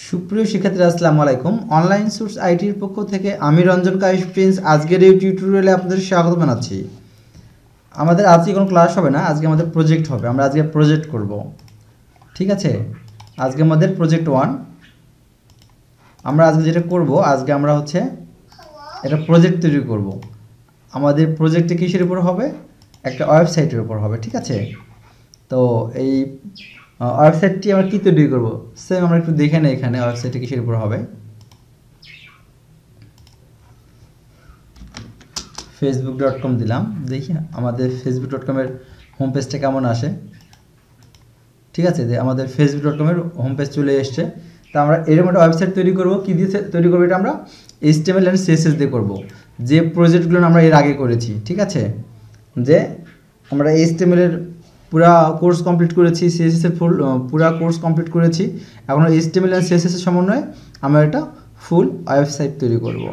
সুপ্রিয় শিক্ষার্থীরা আসসালামু আলাইকুম। অনলাইন সোর্স আইটির পক্ষ থেকে আমি রঞ্জন কায়েস প্রিন্স আজকের এই টিউটোরিয়ালে আপনাদের স্বাগত জানাচ্ছি। আমাদের আজকে কোনো ক্লাস হবে না, আজকে আমাদের প্রজেক্ট হবে। আমরা আজকে প্রজেক্ট করব, ঠিক আছে। আজকে আমাদের প্রজেক্ট 1। আমরা আজকে যেটা করব, আজকে আমরা একটা প্রজেক্ট তৈরি করব। আমাদের প্রজেক্টে কিসের উপর হবে? একটা ওয়েবসাইটের উপর হবে, ঠিক আছে। তো এই ওয়েবসাইটটি আমরা কী তৈরি করব, সেম আমরা একটু দেখে নেই এখানে ওয়েবসাইটটি কিসের উপর হবে। facebook.com দিলাম, দেখি আমাদের facebook.com-এর হোম পেজটা কেমন আসে। ঠিক আছে, যে আমাদের facebook.com-এর হোম পেজ চলে এসছে। তা আমরা এরকম একটা ওয়েবসাইট তৈরি করব। কী দিয়ে তৈরি করবো? এটা আমরা HTML and CSS দিয়ে করব, যে প্রজেক্টগুলো আমরা এর আগে করেছি, ঠিক আছে। যে আমরা HTML-এর পুরা কোর্স কমপ্লিট করেছি, CSS-এর পুরা কোর্স কমপ্লিট করেছি। এখন HTML and CSS-এর সমন্বয়ে আমরা একটা ফুল ওয়েবসাইট তৈরি করব,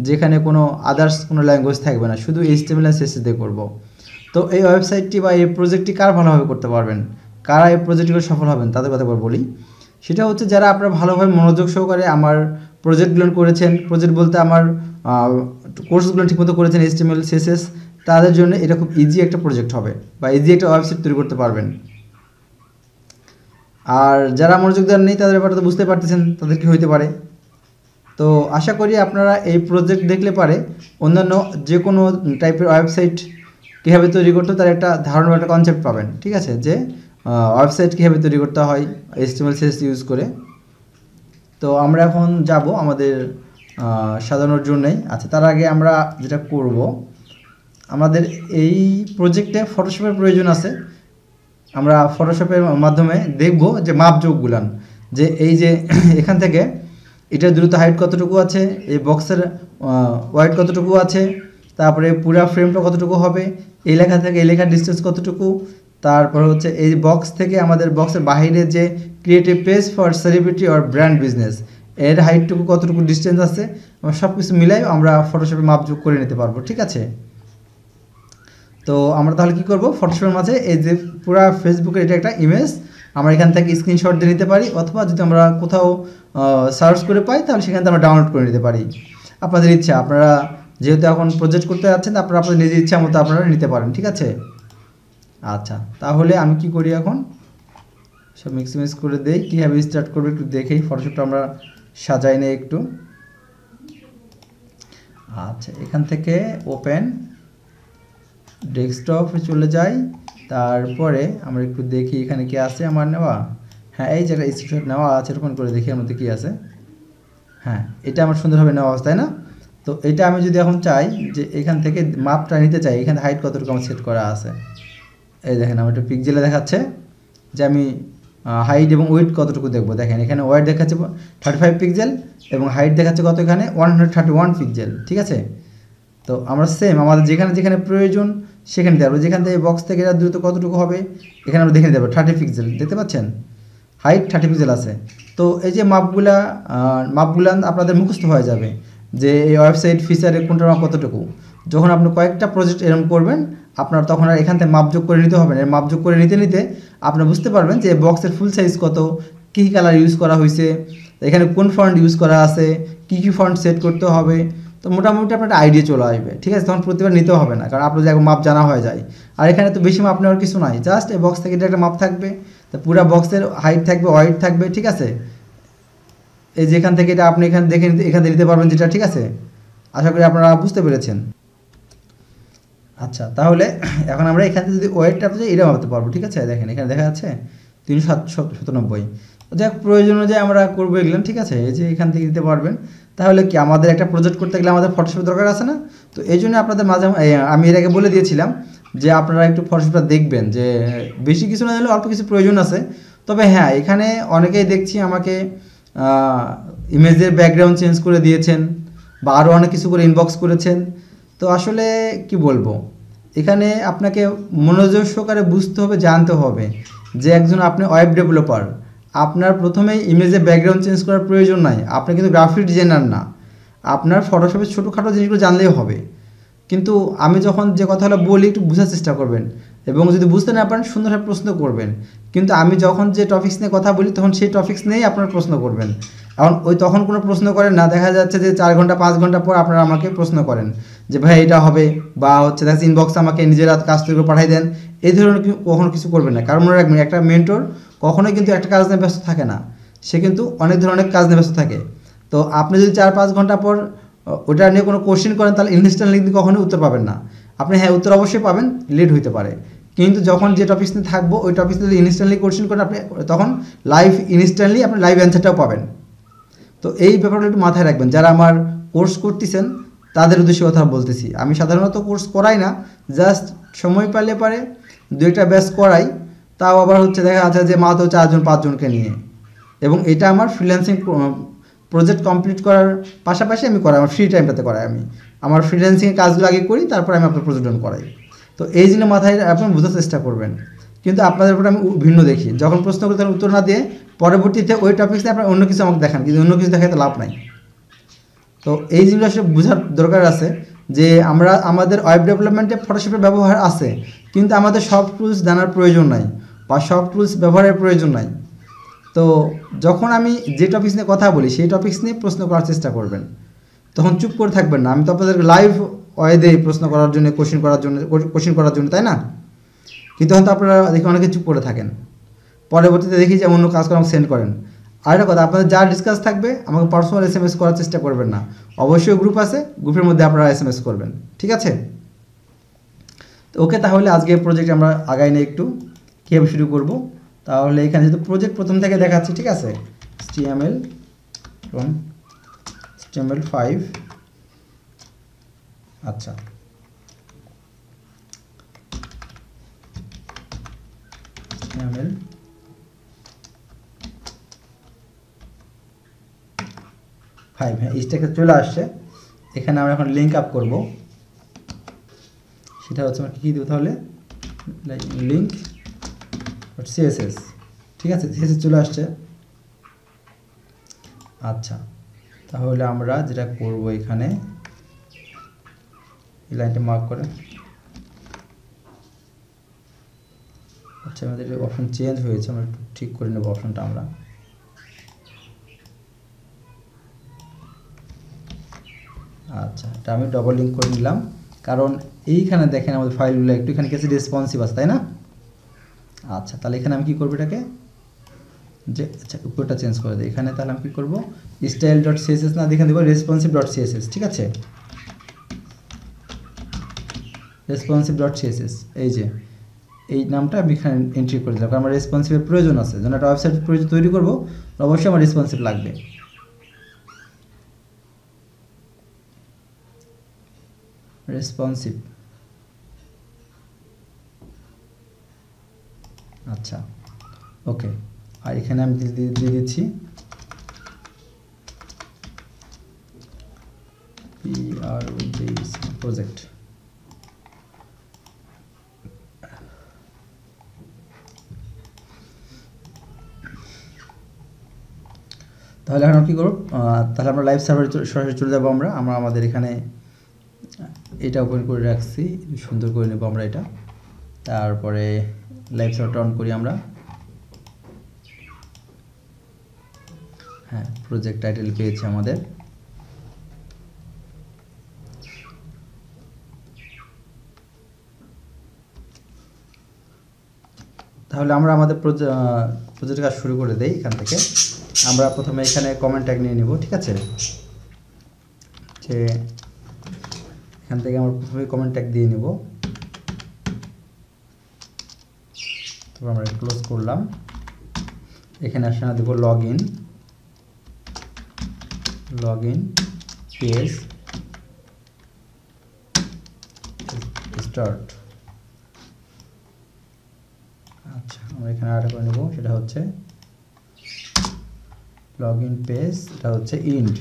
যেখানে কোনো আদার্স কোনো ল্যাঙ্গুয়েজ থাকবে না, শুধু HTML and CSS দিয়ে করব। তো এই ওয়েবসাইটটি বা এই প্রজেক্টটি কারা ভালোভাবে করতে পারবেন, কারা এই প্রজেক্টগুলো সফল হবেন, তাদের কথা বলি। সেটা হচ্ছে যারা আপনারা ভালোভাবে মনোযোগ সহকারে আমার প্রজেক্টগুলো করেছেন। প্রজেক্ট বলতে আমার কোর্সগুলো ঠিকমতো করেছেন HTML CSS, তাদের জন্য এটা খুব ইজি একটা প্রজেক্ট হবে, বা ইজি একটা ওয়েবসাইট তৈরি করতে পারবেন। আর যারা মনোযোগ দেন নেই, তাদের ব্যাপারে তো বুঝতে পারতেছেন তাদের কী হইতে পারে। তো আশা করি আপনারা এই প্রজেক্ট দেখলে পারে অন্যান্য যে কোনো টাইপের ওয়েবসাইট কীভাবে তৈরি করতে তার একটা ধারণা, একটা কনসেপ্ট পাবেন, ঠিক আছে। যে ওয়েবসাইট কীভাবে তৈরি করতে হয় HTML CSS ইউজ করে। তো আমরা এখন যাব আমাদের সাজানোর জন্যই। আচ্ছা, তার আগে আমরা যেটা করব, আমাদের এই প্রজেক্টে ফটোশপের প্রয়োজন আছে। আমরা ফটোশপের মাধ্যমে দেখব যে মাপযোগগুলান, যে এই যে এখান থেকে এটার দ্রুত হাইট কতটুকু আছে, এই বক্সের ওয়াইড কতটুকু আছে, তারপরে পুরো ফ্রেমটা কতটুকু হবে, এই লেখা থেকে এই লেখার ডিস্টেন্স কতটুকু, তারপর এই বক্স থেকে আমাদের বক্সের বাইরে যে creative page for celebrity or brand business, এর হাইটটুকু কতটুকু ডিস্টেন্স আছে, আমরা সব কিছু মিলাই আমরা ফটোশপে মাপযোগ করে নিতে পারবো, ঠিক আছে। তো আমরা তাহলে কী করব, ফটোশপের মাঝে এই যে পুরো ফেসবুকের এটা একটা ইমেজ আমরা এখান থেকে স্ক্রিনশট দিয়ে নিতে পারি, অথবা যদি আমরা কোথাও সার্চ করে পাই তাহলে সেখান থেকে আমরা ডাউনলোড করে নিতে পারি। আপনাদের ইচ্ছা, আপনারা যেহেতু এখন প্রজেক্ট করতে যাচ্ছেন, আপনারা আপনাদের নিজের ইচ্ছা মতো আপনারা নিতে পারেন, ঠিক আছে। আচ্ছা, তাহলে আমি কি করি, এখন সব মিক্স করে দেই। কীভাবে স্টার্ট করবো একটু দেখেই, ফটোশপটা আমরা সাজাই নেই একটু। আচ্ছা, এখান থেকে ওপেন ডেস্কটপে চলে যাই। তারপরে আমরা একটু দেখি এখানে কি আছে আমার নেওয়া। হ্যাঁ, এই যে একটা স্ক্রিনশট নেওয়া আছে, এরকম করে দেখি এর মধ্যে কী আছে। হ্যাঁ, এটা আমার সুন্দরভাবে নেওয়া অবস্থায় না। তো এটা আমি যদি এখন চাই যে এখান থেকে মাপটা নিতে চাই, এখানে হাইট কতটুকু আমার সেট করা আছে, এই দেখেন আমার একটা পিক্সেলে দেখাচ্ছে যে আমি হাইট এবং ওয়েট কতটুকু দেখবো। দেখেন এখানে ওয়েট দেখাচ্ছে 35 পিক্সেল এবং হাইট দেখাচ্ছে কত, এখানে 131 পিক্সেল, ঠিক আছে। তো আমরা সেম আমাদের যেখানে যেখানে প্রয়োজন সেখানে দেবো। যেখান থেকে বক্স থেকে এটা দ্রুত কতটুকু হবে এখানে আমরা দেখে দেবো 30 পিক্সেল, দেখতে পাচ্ছেন হাইট 30 পিক্সেল আছে। তো এই যে মাপগুলা আপনাদের মুখস্থ হয়ে যাবে যে এই ওয়েবসাইট ফিচারে কোনটার মাপ কতটুকু। যখন আপনি কয়েকটা প্রজেক্ট এরকম করবেন, আপনার তখন আর এখান থেকে মাপযোগ করে নিতে হবে না। মাপযোগ করে নিতে নিতে আপনি বুঝতে পারবেন যে বক্সের ফুল সাইজ কত, কী কী কালার ইউজ করা হয়েছে, এখানে কোন ফন্ট ইউজ করা আছে, কী কী ফন্ট সেট করতে হবে। তো মোটামুটি আপনার একটা আইডিয়া চলে আসবে, ঠিক আছে। তখন প্রতিবার নিতে হবে না, কারণ আপনার যে মাপ জানা হয়ে যায়। আর এখানে তো বেশি মাপ নেওয়ার কিছু নাই, জাস্ট এই বক্স থেকে এটা একটা মাপ থাকবে। তো পুরো বক্সের হাইট থাকবে, ওয়াইড থাকবে, ঠিক আছে। এই যেখান থেকে এটা আপনি এখানে দেখে এখান থেকে নিতে পারবেন যেটা, ঠিক আছে। আশা করি আপনারা বুঝতে পেরেছেন। আচ্ছা, তাহলে এখন আমরা এখান থেকে যদি ওয়েটটা এটা মাপতে পারবো, ঠিক আছে। দেখেন এখানে দেখা যাচ্ছে 397। যাক, প্রয়োজন অনুযায়ী আমরা করবো এগুলো, ঠিক আছে। এই যে এখান থেকে দিতে পারবেন। তাহলে কি আমাদের একটা প্রজেক্ট করতে গেলে আমাদের ফটোশপ দরকার আছে না? তো এই জন্য আপনাদের মাঝে আমি এর আগে বলে দিয়েছিলাম যে আপনারা একটু ফটোশপটা দেখবেন, যে বেশি কিছু না হলে অল্প কিছু প্রয়োজন আছে। তবে হ্যাঁ, এখানে অনেকেই দেখছি আমাকে ইমেজের ব্যাকগ্রাউন্ড চেঞ্জ করে দিয়েছেন, বা আরও অনেক কিছু করে ইনবক্স করেছেন। তো আসলে কি বলবো, এখানে আপনাকে মনোযোগ সহকারে বুঝতে হবে, জানতে হবে যে একজন আপনি ওয়েব ডেভেলপার, আপনার প্রথমেই ইমেজে ব্যাকগ্রাউন্ড চেঞ্জ করার প্রয়োজন নাই। আপনি কিন্তু গ্রাফিক ডিজাইনার না, আপনার ফটোশপের ছোটোখাটো জিনিসগুলো জানলেই হবে। কিন্তু আমি যখন যে কথাগুলো বলি একটু বোঝার চেষ্টা করবেন, এবং যদি বুঝতে না পারেন সুন্দরভাবে প্রশ্ন করবেন। কিন্তু আমি যখন যে টপিক্স নিয়ে কথা বলি তখন সেই টপিক্স নিয়েই আপনারা প্রশ্ন করবেন। এখন ওই তখন কোনো প্রশ্ন করেন না, দেখা যাচ্ছে যে 4 ঘন্টা 5 ঘন্টা পর আপনারা আমাকে প্রশ্ন করেন যে ভাই এটা হবে, বা হচ্ছে দেখা যাচ্ছে ইনবক্সে আমাকে নিজেরা কাজ তৈরি করে পাঠিয়ে দেন। এই ধরনের কখনো কিছু করবেন না, কারণ মনে রাখবেন একটা মেন্টর কখনোই কিন্তু একটা কাজ নিয়ে ব্যস্ত থাকে না, সে কিন্তু অনেক ধরনের কাজ নিয়ে ব্যস্ত থাকে। তো আপনি যদি 4-5 ঘন্টা পর ওটা নিয়ে কোনো কোশ্চেন করেন তাহলে ইনস্ট্যান্টলি কিন্তু কখনোই উত্তর পাবেন না। আপনি হ্যাঁ উত্তর অবশ্যই পাবেন, লেট হতে পারে, কিন্তু যখন যে টপিক নিয়ে থাকবো ওই টপিক যদি ইনস্ট্যান্টলি কোশ্চেন করেন আপনি তখন ইনস্ট্যান্টলি আপনি লাইভ অ্যান্সারটাও পাবেন। তো এই ব্যাপারটা একটু মাথায় রাখবেন। যারা আমার কোর্স করতেছেন তাদের উদ্দেশ্যে কথা বলতেছি, আমি সাধারণত কোর্স করাই না, জাস্ট সময় পেলে পারে 2-একটা ব্যাচ করাই, তাও আবার হচ্ছে দেখা যাচ্ছে যে মাত্র 4-5 জনকে নিয়ে। এবং এটা আমার ফ্রিল্যান্সিং প্রজেক্ট কমপ্লিট করার পাশাপাশি আমি করাই, আমার ফ্রি টাইমটাতে করাই। আমি আমার ফ্রিল্যান্সিংয়ের কাজগুলো আগে করি, তারপর আমি আপনার প্রজেক্ট করাই। তো এই জিনিস মাথায় আপনি বোঝার চেষ্টা করবেন। কিন্তু আপনাদের উপর আমি ভিন্ন দেখি, যখন প্রশ্ন করি তখন উত্তর না দিয়ে পরবর্তীতে ওই টপিক নিয়ে আপনার অন্য কিছু আমাকে দেখান, কিন্তু অন্য কিছু দেখাতে লাভ নাই। তো এই জিনিসটা আসলে বোঝার দরকার আছে যে আমরা আমাদের ওয়েব ডেভেলপমেন্টে ফটোশপের ব্যবহার আছে, কিন্তু আমাদের সব টুলস জানার প্রয়োজন নাই বা সব টুলস ব্যবহারের প্রয়োজন নাই। তো যখন আমি যে টপিক্স নিয়ে কথা বলি সেই টপিক্স নিয়ে প্রশ্ন করার চেষ্টা করবেন, তখন চুপ করে থাকবেন না। আমি তো আপনাদের লাইভ ওয়েতে প্রশ্ন করার জন্য কোশ্চেন করার জন্য, তাই না? কিন্তু তখন তো আপনারা দেখি অনেকে চুপ করে থাকেন, পরবর্তীতে দেখি যে অন্য কাজ করে আমাকে সেন্ড করেন। আর একটা কথা, আপনাদের যা ডিসকাস থাকবে আমাকে পার্সোনাল SMS করার চেষ্টা করবেন না, অবশ্যই গ্রুপ আছে, গ্রুপের মধ্যে আপনারা SMS করবেন, ঠিক আছে? তো ওকে, তাহলে আজকে প্রজেক্ট আমরা আগাই নিয়ে একটু কীভাবে শুরু করব। তাহলে এখানে যেহেতু প্রজেক্ট প্রথম থেকে দেখাচ্ছি, ঠিক আছে, HTML5, আচ্ছা HTML হ্যাঁ স্ট্যাকে চলে আসছে। এখানে আমরা এখন লিঙ্ক আপ করব, সেটা হচ্ছে আমরা কী দেবো তাহলে, লিঙ্ক CSS, ঠিক আছে, CSS চলে আসছে। আচ্ছা, তাহলে আমরা যেটা করব এখানে এই লাইনটা মার্ক করে, আচ্ছা আমাদের অপশন চেঞ্জ হয়েছে, আমরা একটু ঠিক করে নেব অপশনটা আমরা। আচ্ছা, এটা আমি ডবল লিঙ্ক করে নিলাম, কারণ এইখানে দেখেন আমাদের ফাইলগুলো একটু এখানে কিছু রেসপন্সিভ আছে, তাই না? আচ্ছা, তাহলে এখানে আমি কী করবো এটাকে, যে আচ্ছা উপরটা চেঞ্জ করে দিই এখানে, তাহলে আমি কী করবো, style.css না দেখে দেবো responsive.css, ঠিক আছে, responsive.css, এই যে এই নামটা আমি এখানে এন্ট্রি করে দিলাম, কারণ আমার রেসপন্সিভের প্রয়োজন আছে, যখন একটা ওয়েবসাইট তৈরি করবো অবশ্যই আমার রেসপন্সিভ লাগবে। রেসপন্সিভ, আচ্ছা ওকে। আর এখানে আমি দিয়ে দিচ্ছি প্রজেক্ট। তাহলে এখন কী করব, তাহলে আমরা লাইভ সার্ভারে সরাসরি চলে যাবো। আমরা আমাদের এখানে এটা ওপেন করে রাখছি, সুন্দর করে নেব আমরা এটা। তারপরে লাইভ সার্ভারটা অন করি আমরা। হ্যাঁ, প্রজেক্ট টাইটেল পেয়েছি আমাদের। তাহলে আমরা আমাদের প্রজেক্ট কাজ শুরু করে দেই। এখান থেকে আমরা প্রথমে এখানে কমেন্ট ট্যাগ নিয়ে নিব, ঠিক আছে, যে এখান থেকে আমরা প্রথমে কমেন্ট ট্যাগ দিয়ে নিব। তারপর আমরা ক্লোজ করলাম। এখানে আসলে দেবো লগ ইন পেজ স্টার্ট। আচ্ছা, আমরা এখানে আরেকটা করে নেব, সেটা হচ্ছে লগ ইন পেজ, এটা হচ্ছে ইন্ড,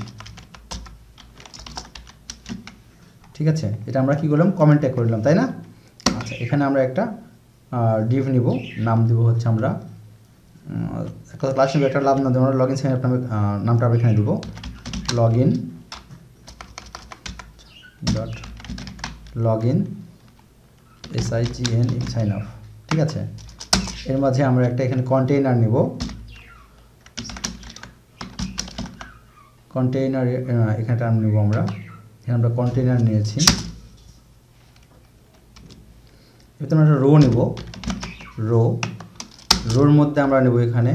ঠিক আছে। এটা আমরা কি করলাম, কমেন্ট ট্যাগ করলাম, তাই না? আচ্ছা, এখানে আমরা একটা ডিভ নিব, নাম দিব হচ্ছে আমরা একটা ক্লাস নেব, একটা লাভ না দেবো, আমরা লগ ইন সাইন আপ নামটা আমরা এখানে দিব, লগইন SIGN সাইন আপ, ঠিক আছে। এর মাঝে আমরা একটা এখানে কন্টেইনার নিব, কন্টেইনার এখানে টার্ম নেব আমরা, এখানে আমরা কন্টেইনার নিয়েছি। এবার আমরা একটা রো নেব, রোর মধ্যে আমরা নেব এখানে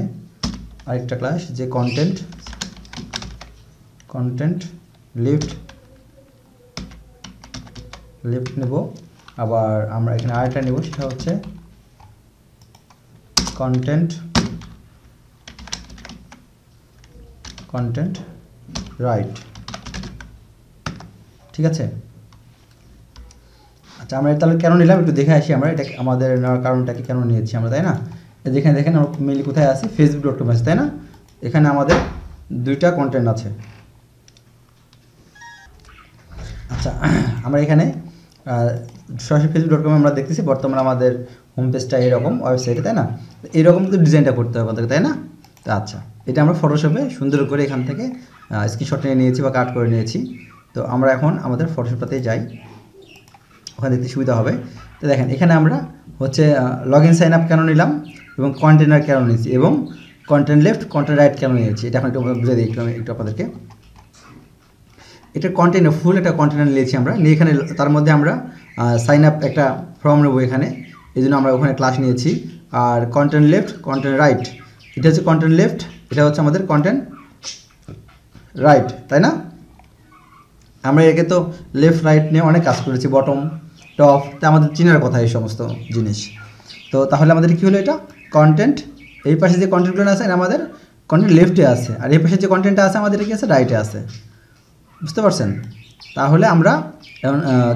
আরেকটা ক্লাস যে কন্টেন্ট লেফট নেব। আবার আমরা এখানে আরেকটা নেব, সেটা হচ্ছে কন্টেন্ট রাইট। ঠিক আছে, আচ্ছা আমরা তাহলে কেন নিলাম একটু দেখে আসি আমরা, এটা আমাদের নেওয়ার কারণটা কি, কেন নিয়েছি আমরা, তাই না? যেখানে দেখেন আমরা মেইনলি কোথায় আছি, facebook.com আছে, তাই না? এখানে আমাদের দুইটা কন্টেন্ট আছে। আচ্ছা আমরা এখানে সরাসরি facebook.com আমরা দেখতেছি বর্তমানে আমাদের হোম পেজটা এরকম ওয়েবসাইটে, তাই না? এরকম তো ডিজাইনটা করতে হবে আমাদের, তাই না? তো আচ্ছা এটা আমরা ফটোশপে সুন্দর করে এখান থেকে স্ক্রিনশট নিয়ে নিয়েছি বা কাট করে নিয়েছি। তো আমরা এখন আমাদের ফটোশপটাতে যাই, ওখানে দেখতে সুবিধা হবে। তো দেখেন এখানে আমরা হচ্ছে লগ ইন সাইন আপ কেন নিলাম এবং কন্টেনার কেন নিয়েছি এবং কন্টেন্ট লেফট কন্টেন্ট রাইট কেন নিয়েছি, এটা এখন একটু বুঝে দিই একটু আপনাদেরকে। এটা কন্টেনার ফুল একটা কন্টেনার নিয়েছি আমরা, নিয়ে এখানে তার মধ্যে আমরা সাইন আপ একটা ফর্ম নেবো এখানে, এই জন্য আমরা ওখানে ক্লাস নিয়েছি। আর কন্টেন্ট লেফট কন্টেন্ট রাইট, এটা হচ্ছে কন্টেন্ট লেফট, এটা হচ্ছে আমাদের কন্টেন্ট রাইট, তাই না? আমরা একে তো লেফট রাইট নিয়ে অনেক কাজ করেছি, বটম টপ, তা আমাদের চিনার কথা এই সমস্ত জিনিস। তো তাহলে আমাদের কী হলো, এটা কন্টেন্ট, এই পাশে যে কন্টেন্টগুলো আছে আমাদের কন্টেন্ট লেফটে আছে, আর এই পাশে যে কন্টেন্টটা আছে আমাদের কি আছে, রাইটে আছে। বুঝতে পারছেন? তাহলে আমরা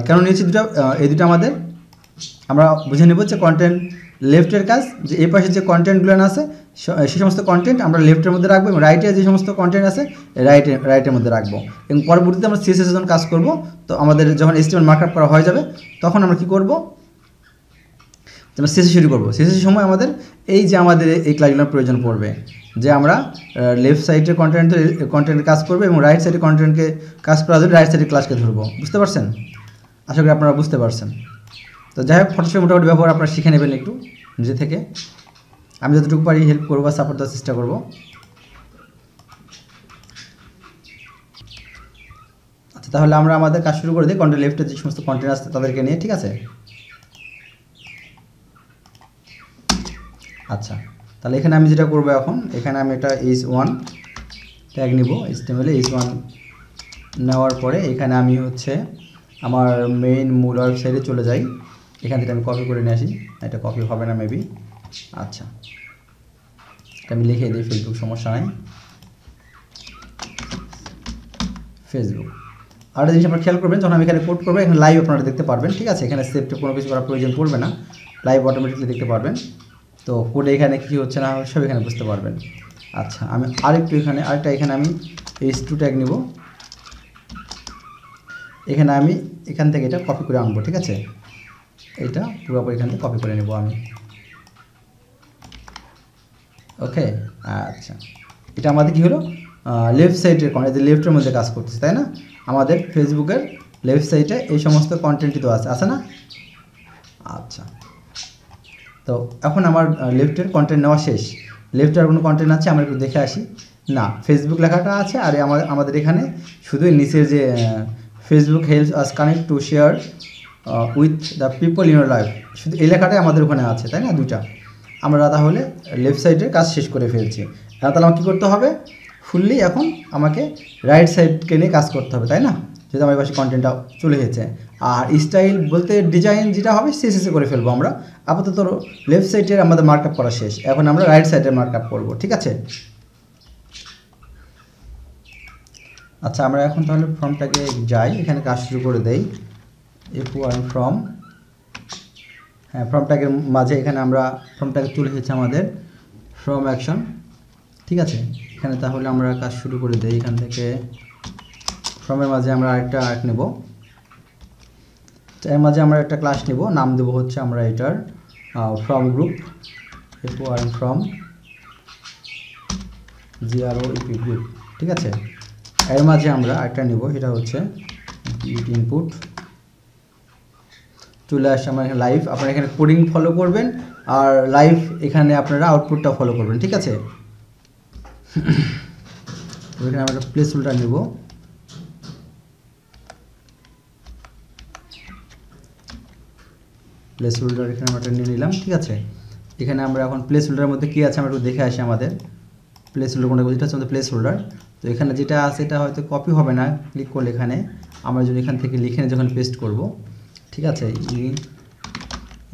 কেন নিয়েছি দুটো, এই দুটো আমাদের আমরা বুঝে নেব যে কন্টেন্ট লেফটের কাজ, যে এই পাশে যে কন্টেন্টগুলো আছে সেই সমস্ত কন্টেন্ট আমরা লেফটের মধ্যে রাখবো এবং রাইটে যে সমস্ত কন্টেন্ট আছে রাইটের মধ্যে রাখবো। এবং পরবর্তীতে আমরা সিএসএস যখন কাজ করব, তো আমাদের যখন HTML মার্কআপ করা হয়ে যাবে তখন আমরা কী করবো, আমরা সিএসএস শুরু করবো। সিএসএস সময় আমাদের এই যে আমাদের এই ক্লাসগুলোর প্রয়োজন পড়বে, যে আমরা লেফট সাইডের কন্টেন্ট কাজ করবো এবং রাইট সাইডের কন্টেন্টকে কাজ করার জন্য রাইট সাইডের ক্লাসকে ধরবো। বুঝতে পারছেন? আশা করি আপনারা বুঝতে পারছেন। তো যাই হোক, ফটোশপ মোটামুটি ব্যবহার আপনারা শিখে নেবেন একটু নিজে থেকে, আমি যতটুকু পারি হেল্প করবো বা সাপোর্ট দেওয়ার চেষ্টা করবো। আচ্ছা তাহলে আমরা আমাদের কাজ শুরু করে দিই কন্টেন্ট লেফটের যে সমস্ত কন্টেন্ট আছে তাদেরকে নিয়ে, ঠিক আছে? আচ্ছা তাহলে এখানে আমি যেটা করবো এখন, এখানে আমি একটা h1 ট্যাগ নিব, HTML h1 নেওয়ার পরে এখানে আমি হচ্ছে আমার মেইন মূল ওয়েবসাইটে চলে যাই, এখান থেকে আমি কপি করে নিয়ে আসি, এটা কপি হবে না মেবি। আচ্ছা এটা আমি লিখে দিই, ফেসবুক, সমস্যা নাই, ফেসবুক। আরেকটা জিনিস আপনারা খেয়াল করবেন, যখন আমি এখানে কোড করবো এখানে লাইভ আপনারা দেখতে পারবেন, ঠিক আছে? এখানে সেভটা কোনো কিছু করার প্রয়োজন পড়বে না, লাইভ অটোমেটিকলি দেখতে পারবেন। তো কোডে এখানে কী হচ্ছে না সব এখানে বুঝতে পারবেন। আচ্ছা আমি এখানে আমি h2 ট্যাগ নিব, এখানে আমি এখান থেকে এটা কপি করে আনবো, ঠিক আছে? এটা পুরোপুরি এখান থেকে কপি করে নেব আমি, ওকে। আচ্ছা এটা আমাদের কী হলো, লেফট সাইডের লেফটের মধ্যে কাজ করতেছে, তাই না? আমাদের ফেসবুকের লেফট সাইডে এই সমস্ত কন্টেন্টই তো আছে না? আচ্ছা তো এখন আমার লেফটের কন্টেন্ট নেওয়া শেষ। লেফটের কোনো কন্টেন্ট আছে আমরা একটু দেখে আসি, না ফেসবুক লেখাটা আছে, আর আমাদের এখানে শুধু নিচের যে Facebook helps us connect to share with the people in your life, শুধু এই লেখাটাই আমাদের ওখানে আছে, তাই না? দুইটা। আমরা তাহলে লেফট সাইডের কাজ শেষ করে ফেলছি, তাহলে আমাকে কী করতে হবে, ফুললি এখন আমাকে রাইট সাইডকে নিয়ে কাজ করতে হবে, তাই না? যেহেতু আমার পাশে কন্টেন্টটা চলে এসেছে। আর স্টাইল বলতে ডিজাইন যেটা হবে সিএসএসে করে ফেলবো আমরা। আপাতত লেফট সাইডের আমাদের মার্কআপ করা শেষ, এখন আমরা রাইট সাইডের মার্কআপ করবো, ঠিক আছে? আচ্ছা আমরা এখন তাহলে ফর্মটাকে যাই, এখানে কাজ শুরু করে দেই, f1 ফর্ম। হ্যাঁ ফর্মটাকে মাঝে এখানে আমরা ফর্মটাকে তুলে এসেছে আমাদের ফর্ম অ্যাকশন, ঠিক আছে? এখানে তাহলে আমরা কাজ শুরু করে দেই, এখান থেকে ফর্মের মাঝে আমরা আরেকটা নেব, এর মাঝে আমরা একটা ক্লাস নেব, নাম দেবো হচ্ছে আমরা এটার form group, f1 form GROUP group, ঠিক আছে? এর মাঝে আমরা একটা নেব, সেটা হচ্ছে ইনপুট, চলে আসছে আমার এখানে লাইভ। আপনারা এখানে কোডিং ফলো করবেন আর লাইভ এখানে আপনারা আউটপুটটা ফলো করবেন, ঠিক আছে? তো এখানে আমরা একটা প্লেস হোল্ডার নেব, প্লেস হোল্ডার এখানে আমরা নিয়ে নিলাম। ঠিক আছে, এখানে আমরা এখন প্লেস হোল্ডারের মধ্যে কী আছে আমরা একটু দেখে আসি। আমাদের প্লেস হোল্ডার কোনটা, যেটা হচ্ছে আমাদের প্লেস হোল্ডার। তো এখানে যেটা আছে এটা হয়তো কপি হবে না, ক্লিক করলে এখানে আমরা যদি এখান থেকে লিখে যখন পেস্ট করব, ঠিক আছে,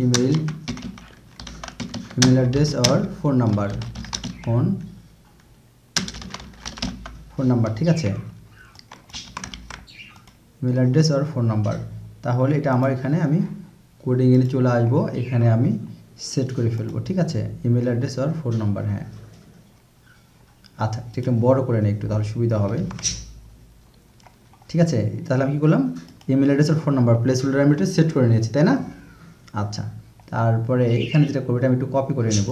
ইমেল অ্যাড্রেস আর ফোন নাম্বার, ফোন নাম্বার, ঠিক আছে, ইমেল অ্যাড্রেস আর ফোন নাম্বার। তাহলে এটা আমার এখানে আমি কোডিংয়ে চলে আসবো, এখানে আমি সেট করে ফেলবো। ঠিক আছে, ইমেল অ্যাড্রেস আর ফোন নাম্বার। হ্যাঁ, আচ্ছা, এটা একটু বড় করে নিই একটু, তাহলে সুবিধা হবে। ঠিক আছে, তাহলে আমি কী করলাম, ইমেল অ্যাড্রেস আর ফোন নাম্বার প্লেস হোল্ডার আমি এটা সেট করে নিয়েছি, তাই না? আচ্ছা, তারপরে এখানে যেটা করবো এটা আমি একটু কপি করে নেব।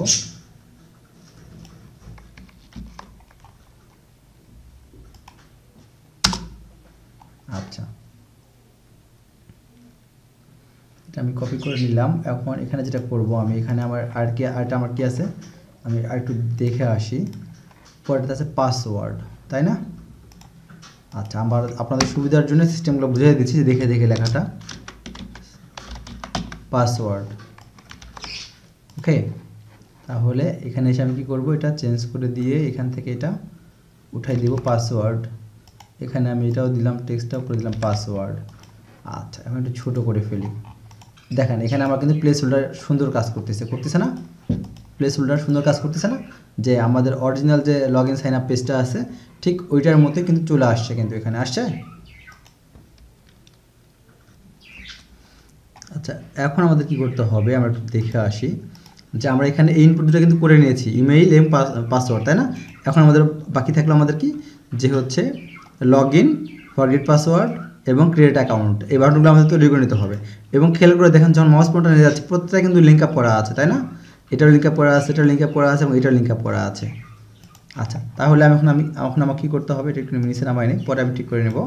আচ্ছা, এটা আমি কপি করে নিলাম। এখন এখানে যেটা করব আমি এখানে আমার আরেকটা আমার কি আছে, আমি আরেকটু দেখে আসি। পরেরটা আছে পাসওয়ার্ড, তাই না? আচ্ছা, আমার আপনাদের সুবিধার জন্য সিস্টেমগুলো বুঝিয়ে দিচ্ছি, দেখে দেখে লেখাটা পাসওয়ার্ড। ওকে, তাহলে এখানে এসে আমি কী করবো, এটা চেঞ্জ করে দিয়ে এখান থেকে এটা উঠাই দিব পাসওয়ার্ড। এখানে আমি এটাও দিলাম, টেক্সটটাও করে দিলাম পাসওয়ার্ড। আচ্ছা, এখন একটু ছোটো করে ফেলি। দেখেন এখানে আমার কিন্তু প্লেস হোল্ডার সুন্দর কাজ করতেছে না? প্লেস হোল্ডার সুন্দর কাজ করতেছে না? যে আমাদের অরিজিনাল যে লগ ইন সাইন আপ পেজটা আছে ঠিক ওইটার মধ্যে কিন্তু চলে আসছে, কিন্তু এখানে আসছে। আচ্ছা, এখন আমাদের কি করতে হবে আমরা একটু দেখে আসি যে আমরা এখানে এই ইনপুট দুটো কিন্তু করে নিয়েছি, ইমেইল এবং পাসওয়ার্ড, তাই না? এখন আমাদের বাকি থাকলো আমাদের কি, যে হচ্ছে লগ ইন, ফরগেট পাসওয়ার্ড এবং ক্রিয়েট অ্যাকাউন্ট। এই বাটনগুলো আমাদের তৈরি করে নিতে হবে। এবং খেয়াল করে দেখেন যখন মাউস পয়েন্টার নিয়ে যাচ্ছে প্রত্যেকটা কিন্তু লিঙ্ক আপ করা আছে, তাই না? এটার লিঙ্ক আপ করা আছে, এটার লিঙ্ক আপ করা আছে এবং এটার লিঙ্ক আপ করা আছে। আচ্ছা, তাহলে এখন আমাকে কী করতে হবে, এটা একটু নিচে নামাই নেই, পরে আমি ঠিক করে নেব।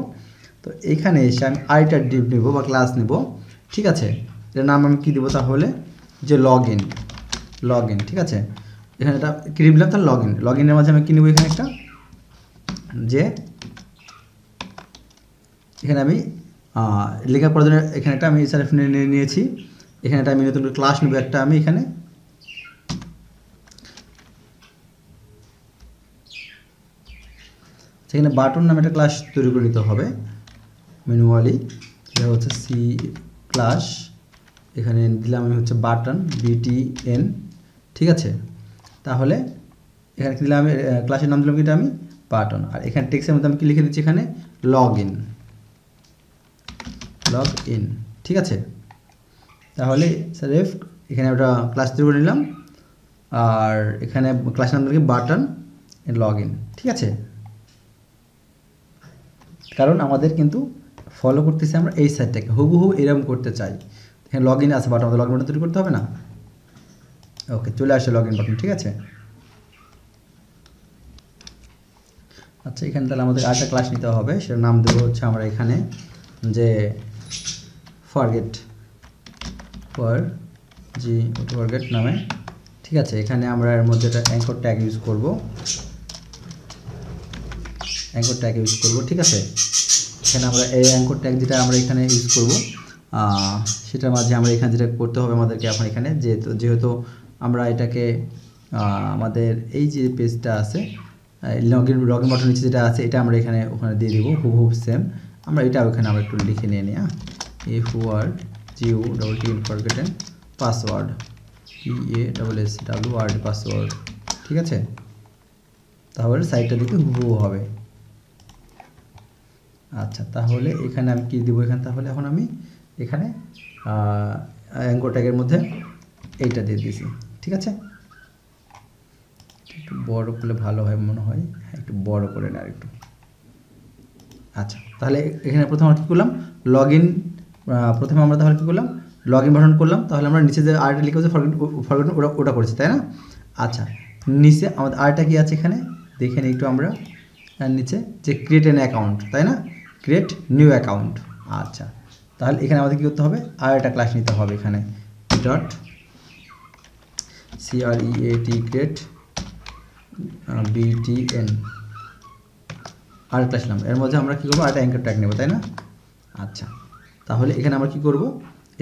তো এইখানে এসে আমি আরেকটা ডিপ নেব বা ক্লাস নেব। ঠিক আছে, এটার নাম আমি কী দেবো তাহলে, যে লগ ইন। ঠিক আছে, এখানে এটা কী দিলাম তাহলে লগ ইনের মাঝে আমি কী নেবো, এখানে একটা যে এখানে আমি লেখা করার জন্য এখানে একটা আমি সেলফ নিয়ে নিয়েছি। এখানে একটা আমি নতুন ক্লাস নেবো একটা, আমি এখানে সেখানে বাটন নামে একটা ক্লাস তৈরি করে নিতে হবে ম্যানুয়ালি। এটা হচ্ছে সি ক্লাস, এখানে দিলাম আমি হচ্ছে বাটন, BTN। ঠিক আছে, তাহলে এখানে দিলাম আমি ক্লাসের নাম দিলাম, এটা আমি বাটন। আর এখানে টেক্সটের মধ্যে আমি কি লিখে দিচ্ছি, এখানে লগ ইন। ঠিক আছে, তাহলে স্যার এখানে একটা ক্লাস তৈরি করে নিলাম, আর এখানে ক্লাসের নাম দিলাম বাটন লগ ইন। ঠিক আছে, কারণ আমাদের কিন্তু ফলো করতেছি আমরা এই সাইটটাকে, হুবহু এরকম করতে চাই। এখানে লগ ইন আছে বাটন, আমাদের লগ ইন বাটন তৈরি করতে হবে না? ওকে, চলে আসে লগ ইন বাটন। ঠিক আছে, আচ্ছা, এখানে তাহলে আমাদের আরেকটা ক্লাস নিতে হবে, সেটার নাম দেবো হচ্ছে আমরা এখানে যে ফরগেট নামে। ঠিক আছে, এখানে আমরা এর মধ্যে একটা অ্যাঙ্কর ট্যাগ ইউজ করব। ঠিক আছে, এখানে আমরা এই অ্যাঙ্কর ট্যাগ যেটা আমরা এখানে ইউজ করব, সেটার মাঝে আমরা এখানে যেটা করতে হবে আমাদেরকে, এখন এখানে যেহেতু আমরা এটাকে আমাদের এই যে পেজটা আছে লগ ইন বাটন নিচে যেটা আছে এটা আমরা ওখানে দিয়ে দিব হুবহু সেম। আমরা এটা ওখানে আমরা একটু লিখে নিয়ে নিই, ফরগেটেন পাসওয়ার্ড, PASSWORD পাসওয়ার্ড। ঠিক আছে, তাহলে সাইটটা দিতে হুবহু হবে। আচ্ছা, তাহলে এখানে আমি কি দিব, এখানে তাহলে এখন আমি এখানে অ্যাঙ্কর ট্যাগের মধ্যে এইটা দিয়ে দিয়েছি। ঠিক আছে, একটু বড় করলে ভালো হয় মনে হয়, একটু বড় করে না একটু। আচ্ছা, তাহলে এখানে প্রথমে আমরা কী করলাম, প্রথমে আমরা তাহলে কী করলাম, লগ ইন বাটন করলাম। তাহলে আমরা নিচে যে আরটা লিখে হচ্ছে ফরগেট ওটা করেছি, তাই না? আচ্ছা, নিচে আমাদের আরটা কি আছে এখানে দেখে নিই একটু আমরা, নিচে যে ক্রিয়েট অ্যান অ্যাকাউন্ট, তাই না? Create new account. আচ্ছা, তাহলে এখানে আমাদের কী করতে হবে, আর একটা ক্লাস নিতে হবে এখানে ডট create BTN। আরেকটা আসলাম, এর মধ্যে আমরা কী করবো, আরেকটা অ্যাঙ্কার ট্যাগ নেব, তাই না? আচ্ছা, তাহলে এখানে আমরা কি করব,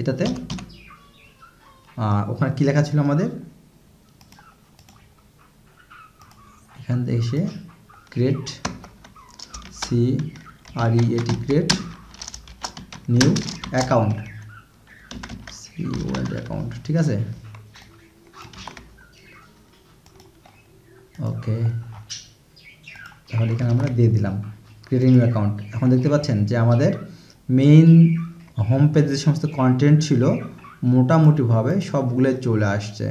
এটাতে ওখানে কী লেখা ছিল আমাদের, এখান থেকে এসে create CREAT create new account account, ঠিক আছে? ওকে, তাহলে এখানে আমরা দিয়ে দিলাম ক্রিয়েট নিউ অ্যাকাউন্ট। এখন দেখতে পাচ্ছেন যে আমাদের মেইন হোম পেজে যে সমস্ত কন্টেন্ট ছিল মোটামুটিভাবে সবগুলো চলে আসছে,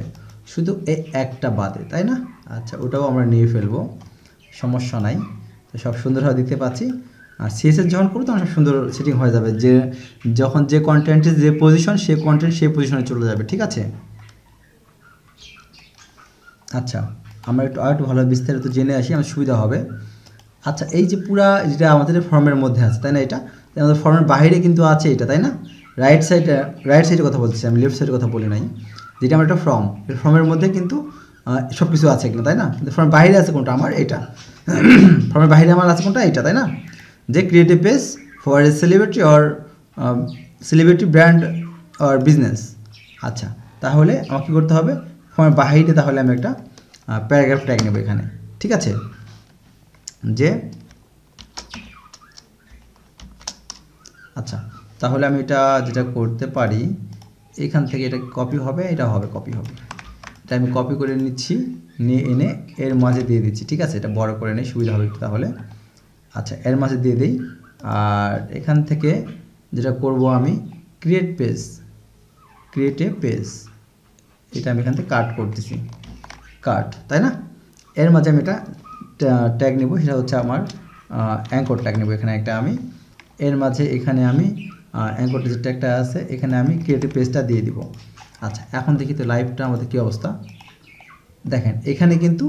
শুধু এই একটা বাদে, তাই না? আচ্ছা, ওটাও আমরা নিয়ে ফেলবো, সমস্যা নাই। তো সব সুন্দরভাবে দেখতে পাচ্ছি। আর CSS যখন করবো তখন সব সুন্দর সেটিং হয়ে যাবে, যে যখন যে কন্টেন্টের যে পজিশন সেই কন্টেন্ট সেই পজিশনে চলে যাবে, ঠিক আছে? আচ্ছা, আমরা আরেকটু ভালো বিস্তারিত জেনে আসি, আমার সুবিধা হবে। আচ্ছা, এই যে পুরা যেটা আমাদের ফর্মের মধ্যে আছে, তাই না? এটা আমাদের ফর্মের বাইরে কিন্তু আছে এটা, তাই না? রাইট সাইডের কথা বলছি আমি, লেফট সাইডের কথা বলি নাই। যেটা আমার একটা ফর্ম, এই ফর্মের মধ্যে কিন্তু সব কিছু আছে এগুলো, তাই না? কিন্তু ফর্মের বাইরে আছে কোনটা, আমার এটা ফর্মের বাইরে আমার আছে কোনটা, এটা, তাই না? যে creative page for a celebrity or celebrity brand or business. আচ্ছা, তাহলে আমাকে কী করতে হবে, ফর্মের বাইরে তাহলে আমি একটা প্যারাগ্রাফ ট্যাগ নেব এখানে, ঠিক আছে? যে আচ্ছা, তাহলে আমি এটা যেটা করতে পারি, এখান থেকে এটা কপি হবে, এটা হবে কপি হবে, এটা আমি কপি করে নিচ্ছি, নিয়ে এনে এর মাঝে দিয়ে দিচ্ছি, ঠিক আছে? এটা বড় করে নেই, সুবিধা হবে তাহলে। আচ্ছা, এর মাঝে দিয়ে দিই। আর এখান থেকে যেটা করব আমি, ক্রিয়েট এ পেজ, এটা আমি এখান থেকে কাট করতেছি, কাট, তাই না? এর মাঝে আমি এটা ট্যাগ নেব, সেটা হচ্ছে আমার অ্যাঙ্কর ট্যাগ নেব এখানে একটা আমি। এর মাঝে এখানে আমি অ্যাঙ্কর যে ট্যাগটা আছে এখানে আমি ক্রিয়েটিভ পেজটা দিয়ে দিব। আচ্ছা, এখন দেখি তো লাইভটা আমাদের কী অবস্থা। দেখেন এখানে কিন্তু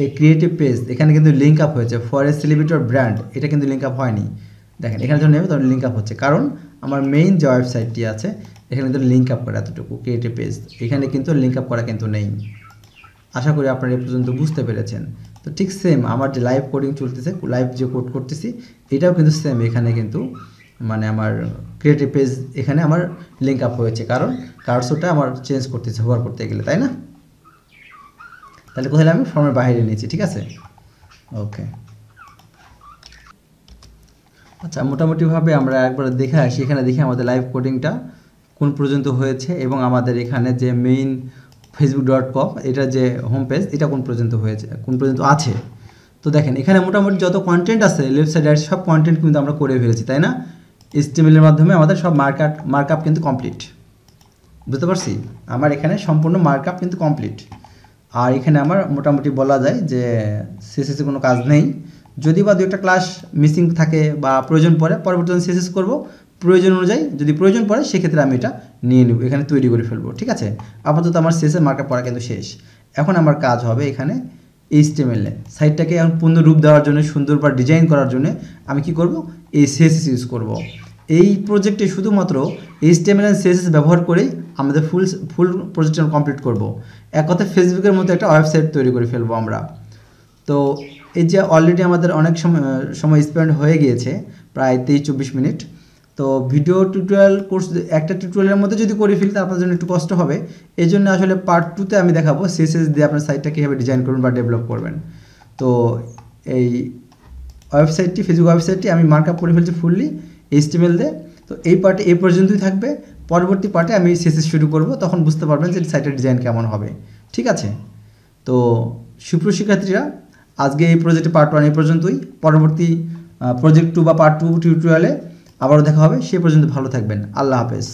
এই ক্রিয়েটিভ পেজ এখানে কিন্তু লিঙ্ক আপ হয়েছে for a celebrity or brand, এটা কিন্তু লিঙ্ক আপ হয়নি। দেখেন এখানে যখন নেবে তখন লিঙ্ক আপ হচ্ছে, কারণ আমার মেইন যে ওয়েবসাইটটি আছে এখানে কিন্তু লিঙ্ক আপ করা এতটুকু ক্রিয়েটিভ পেজ, এখানে কিন্তু লিঙ্ক আপ করা কিন্তু নেই। আশা করি আপনারা এ পর্যন্ত বুঝতে পেরেছেন। তো ঠিক সেম আমার যে লাইভ কোডিং চলতেছে, লাইভ যে কোড করতেছি, এটাও কিন্তু সেম, এখানে কিন্তু মানে আমার ক্রিয়েটিভ পেজ এখানে আমার লিঙ্ক আপ হয়েছে, কারণ কার্সরটা আমার চেঞ্জ করতেছে হোভার করতে গেলে, তাই না? তাহলে কোথায় আমি ফর্মের বাইরে নিয়েছি, ঠিক আছে? ওকে, আচ্ছা, মোটামুটিভাবে আমরা একবার দেখে আসি, এখানে দেখি আমাদের লাইভ কোডিংটা কোন পর্যন্ত হয়েছে এবং আমাদের এখানে যে মেইন facebook.com এটা যে হোম পেজ এটা কোন পর্যন্ত হয়েছে, কোন পর্যন্ত আছে। তো দেখেন এখানে মোটামুটি যত কন্টেন্ট আছে লেফট সাইডে সব কন্টেন্ট কিন্তু আমরা করে ফেলেছি, তাই না? HTML এর মাধ্যমে আমাদের সব মার্কআপ কিন্তু কমপ্লিট, বুঝতে পারছি? আমার এখানে সম্পূর্ণ মার্কআপ কিন্তু কমপ্লিট। আর এখানে আমার মোটামুটি বলা যায় যে CSS কোনো কাজ নেই, যদি বা দু একটা ক্লাস মিসিং থাকে বা প্রয়োজন পড়ে পরবর্তীতে CSS করব, প্রয়োজন অনুযায়ী যদি প্রয়োজন পড়ে সেক্ষেত্রে আমি এটা নিয়ে নেব, এখানে তৈরি করে ফেলবো, ঠিক আছে? আপাতত আমার CSS মার্কআপ করা কিন্তু শেষ। এখন আমার কাজ হবে এখানে HTML সাইটটাকে এখন পূর্ণ রূপ দেওয়ার জন্য, সুন্দর বা ডিজাইন করার জন্য আমি কি করব, এই CSS ইউজ করব। এই প্রজেক্টে শুধুমাত্র HTML আর CSS ব্যবহার করেই আমাদের ফুল প্রজেক্টটা কমপ্লিট করব। এক কথায় ফেসবুকের মতো একটা ওয়েবসাইট তৈরি করে ফেলবো আমরা। তো এই যে অলরেডি আমাদের অনেক সময় স্পেন্ড হয়ে গিয়েছে, প্রায় 23-24 মিনিট। তো ভিডিও টিউটোরিয়াল কোর্স একটা টিউটোরিয়ালের মধ্যে যদি করে ফেলি আপনার জন্য একটু কষ্ট হবে, এই জন্য আসলে পার্ট 2তে আমি দেখাবো CSS দিয়ে আপনার সাইটটা কীভাবে ডিজাইন করবেন বা ডেভেলপ করবেন। তো এই ওয়েবসাইটটি, ফেসবুক ওয়েবসাইটটি আমি মার্কআপ করে ফেলছি ফুললি HTML দিয়ে। তো এই পার্টে এই পর্যন্তই থাকবে, পরবর্তী পার্টে আমি CSS শুরু করব, তখন বুঝতে পারবেন যে সাইটের ডিজাইন কেমন হবে, ঠিক আছে? তো সুপ্রিয় শিক্ষার্থীরা, আজকে এই প্রজেক্টে পার্ট 1 এই পর্যন্তই। পরবর্তী প্রজেক্ট 2 বা পার্ট 2 টিউটোরিয়ালে আবারও দেখা হবে, সে পর্যন্ত ভালো থাকবেন। আল্লাহ হাফেজ।